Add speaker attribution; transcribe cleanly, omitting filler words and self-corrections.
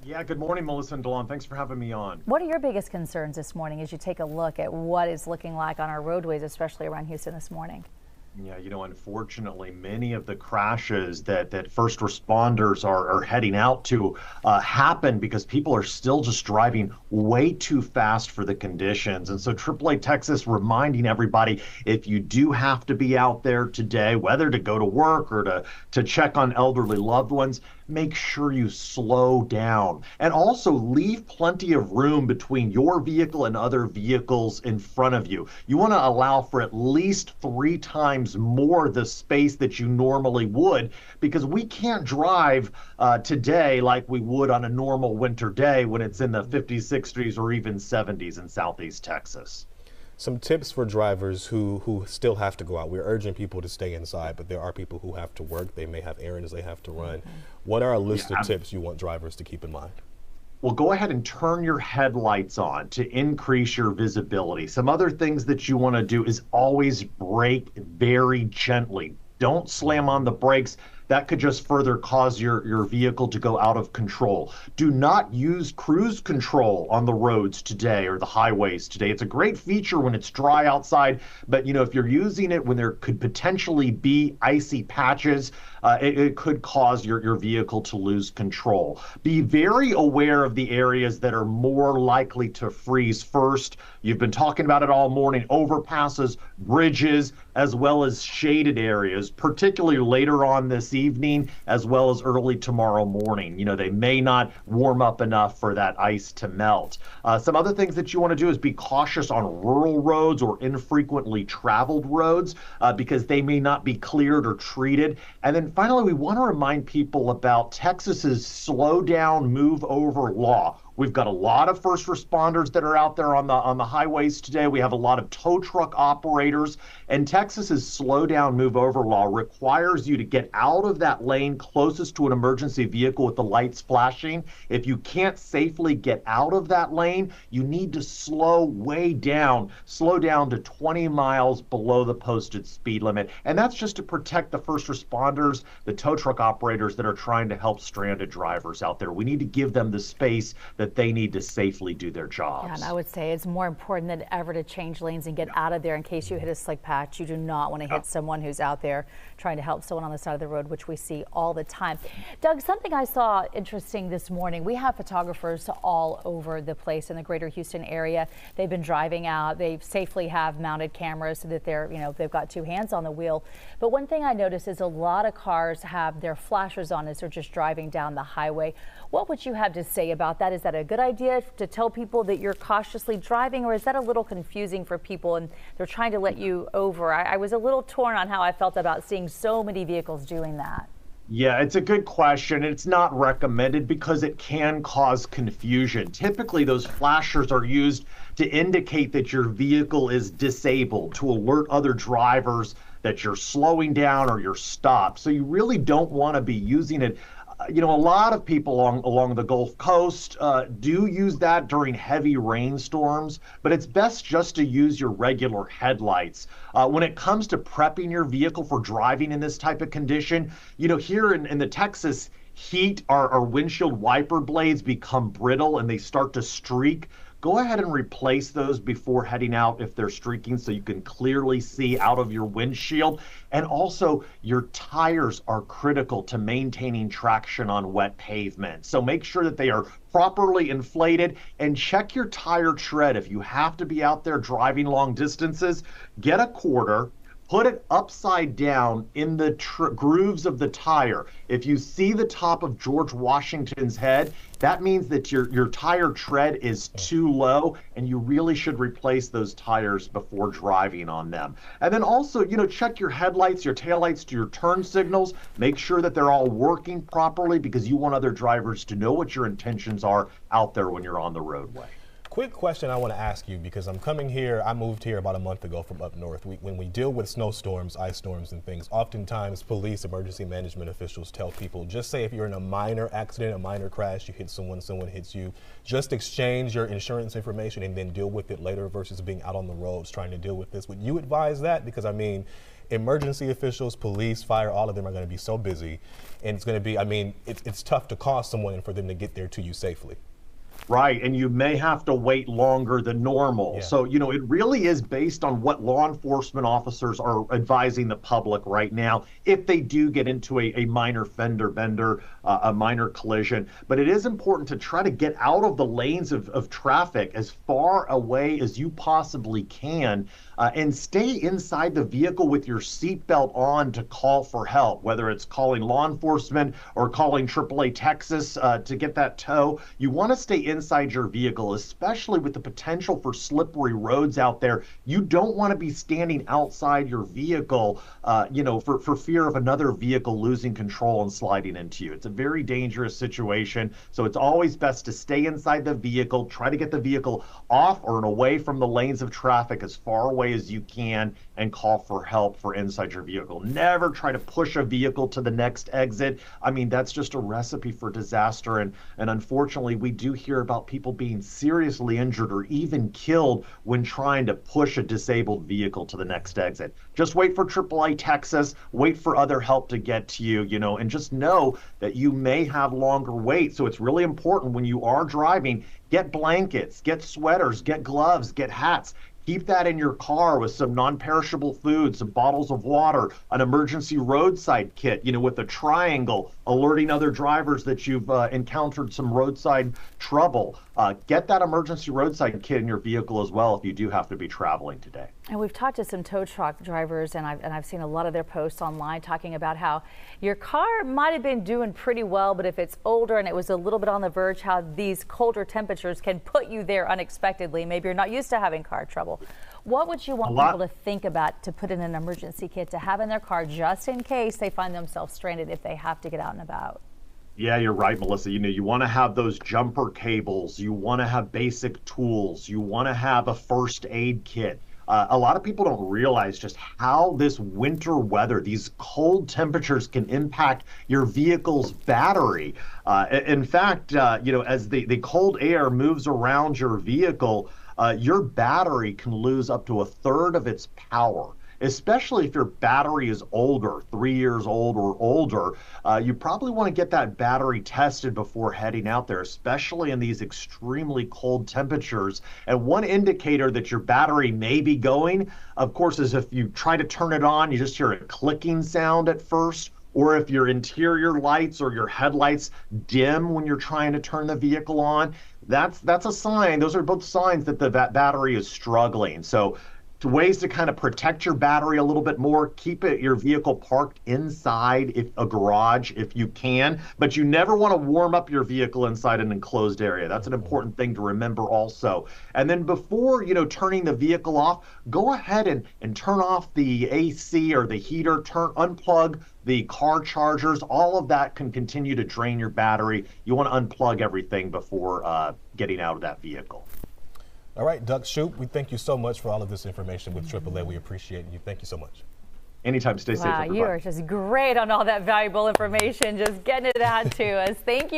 Speaker 1: Yeah, good morning, Melissa and Delon. Thanks for having me on.
Speaker 2: What are your biggest concerns this morning as you take a look at what it's looking like on our roadways, especially around Houston this morning?
Speaker 1: Yeah, unfortunately, many of the crashes that first responders are heading out to happen because people are still just driving way too fast for the conditions. And so AAA Texas reminding everybody, if you do have to be out there today, whether to go to work or to check on elderly loved ones, make sure you slow down and also leave plenty of room between your vehicle and other vehicles in front of you. You want to allow for at least 3 times more the space that you normally would, because we can't drive today like we would on a normal winter day when it's in the 50s, 60s, or even 70s in Southeast Texas.
Speaker 3: Some tips for drivers who still have to go out. We're urging people to stay inside, but there are people who have to work. They may have errands they have to run. What are a list of tips you want drivers to keep in mind?
Speaker 1: Well, go ahead and turn your headlights on to increase your visibility. Some other things that you want to do is always brake very gently. Don't slam on the brakes. That could just further cause your vehicle to go out of control. Do not use cruise control on the roads today or the highways today. It's a great feature when it's dry outside, but if you're using it when there could potentially be icy patches, it could cause your vehicle to lose control. Be very aware of the areas that are more likely to freeze first. You've been talking about it all morning: overpasses, bridges, as well as shaded areas, particularly later on this evening, as well as early tomorrow morning. They may not warm up enough for that ice to melt. Some other things that you want to do is be cautious on rural roads or infrequently traveled roads because they may not be cleared or treated. And then finally, we want to remind people about Texas's slow down, move over law. We've got a lot of first responders that are out there on the highways today. We have a lot of tow truck operators, and Texas's slow down, move over law requires you to get out of that lane closest to an emergency vehicle with the lights flashing. If you can't safely get out of that lane, you need to slow down to 20 miles below the posted speed limit. And that's just to protect the first responders, the tow truck operators that are trying to help stranded drivers out there. We need to give them the space that they need to safely do their jobs.
Speaker 2: Yeah, and I would say it's more important than ever to change lanes and get out of there in case you hit a slick patch. You do not want to hit someone who's out there trying to help someone on the side of the road, which we see all the time. Doug, something I saw interesting this morning, we have photographers all over the place in the greater Houston area. They've been driving out. They safely have mounted cameras so that they've got 2 hands on the wheel. But one thing I noticed is a lot of cars have their flashers on as they're just driving down the highway. What would you have to say about that? Is that a good idea to tell people that you're cautiously driving, or is that a little confusing for people and they're trying to let you over? I was a little torn on how I felt about seeing so many vehicles doing that.
Speaker 1: Yeah, it's a good question. It's not recommended because it can cause confusion. Typically, those flashers are used to indicate that your vehicle is disabled, to alert other drivers that you're slowing down or you're stopped. So you really don't want to be using it. A lot of people along the Gulf Coast do use that during heavy rainstorms, but it's best just to use your regular headlights. When it comes to prepping your vehicle for driving in this type of condition, here in the Texas heat, our windshield wiper blades become brittle and they start to streak. Go ahead and replace those before heading out if they're streaking so you can clearly see out of your windshield. And also, your tires are critical to maintaining traction on wet pavement. So make sure that they are properly inflated and check your tire tread. If you have to be out there driving long distances, get a quarter. Put it upside down in the grooves of the tire. If you see the top of George Washington's head, that means that your tire tread is too low and you really should replace those tires before driving on them. And then also, check your headlights, your taillights, your turn signals. Make sure that they're all working properly because you want other drivers to know what your intentions are out there when you're on the roadway.
Speaker 3: Quick question I want to ask you, because I'm coming here, I moved here about a month ago from up north. When we deal with snowstorms, ice storms and things, oftentimes police, emergency management officials tell people, just say if you're in a minor accident, a minor crash, you hit someone hits you, just exchange your insurance information and then deal with it later versus being out on the roads trying to deal with this. Would you advise that? Because emergency officials, police, fire, all of them are going to be so busy. And it's going to be, I mean, it's tough to call someone and for them to get there to you safely.
Speaker 1: Right, and you may have to wait longer than normal.
Speaker 3: Yeah.
Speaker 1: So, it really is based on what law enforcement officers are advising the public right now if they do get into a minor fender bender, a minor collision. But it is important to try to get out of the lanes of traffic as far away as you possibly can and stay inside the vehicle with your seatbelt on to call for help, whether it's calling law enforcement or calling AAA Texas to get that tow. You want to stay inside your vehicle, especially with the potential for slippery roads out there. You don't want to be standing outside your vehicle, for fear of another vehicle losing control and sliding into you. It's a very dangerous situation. So it's always best to stay inside the vehicle, try to get the vehicle off or away from the lanes of traffic as far away as you can, and call for help for inside your vehicle. Never try to push a vehicle to the next exit. I mean, that's just a recipe for disaster. And unfortunately, we do hear about people being seriously injured or even killed when trying to push a disabled vehicle to the next exit. Just wait for AAA Texas, wait for other help to get to you, and just know that you may have longer wait. So it's really important when you are driving, get blankets, get sweaters, get gloves, get hats. Keep that in your car with some non-perishable food, some bottles of water, an emergency roadside kit, with a triangle alerting other drivers that you've encountered some roadside trouble. Get that emergency roadside kit in your vehicle as well if you do have to be traveling today.
Speaker 2: And we've talked to some tow truck drivers, and I've seen a lot of their posts online talking about how your car might have been doing pretty well, but if it's older and it was a little bit on the verge, how these colder temperatures can put you there unexpectedly. Maybe you're not used to having car trouble. What would you want people to think about to put in an emergency kit to have in their car just in case they find themselves stranded if they have to get out and about?
Speaker 1: Yeah, you're right, Melissa. You want to have those jumper cables. You want to have basic tools. You want to have a first aid kit. A lot of people don't realize just how this winter weather, these cold temperatures can impact your vehicle's battery. In fact, as the cold air moves around your vehicle, your battery can lose up to a third of its power. Especially if your battery is older, 3 years old or older, you probably want to get that battery tested before heading out there, especially in these extremely cold temperatures. And one indicator that your battery may be going, of course, is if you try to turn it on, you just hear a clicking sound at first, or if your interior lights or your headlights dim when you're trying to turn the vehicle on. That's a sign. Those are both signs that the battery is struggling. So ways to kind of protect your battery a little bit more, keep your vehicle parked inside a garage if you can, but you never want to warm up your vehicle inside an enclosed area. That's an important thing to remember also. And then before, turning the vehicle off, go ahead and turn off the AC or the heater, unplug the car chargers. All of that can continue to drain your battery. You want to unplug everything before getting out of that vehicle.
Speaker 3: All right, Doug Shupe, we thank you so much for all of this information with AAA. We appreciate you. Thank you so much.
Speaker 1: Anytime. Stay safe, everybody.
Speaker 2: You are just great on all that valuable information, just getting it out to us. Thank you.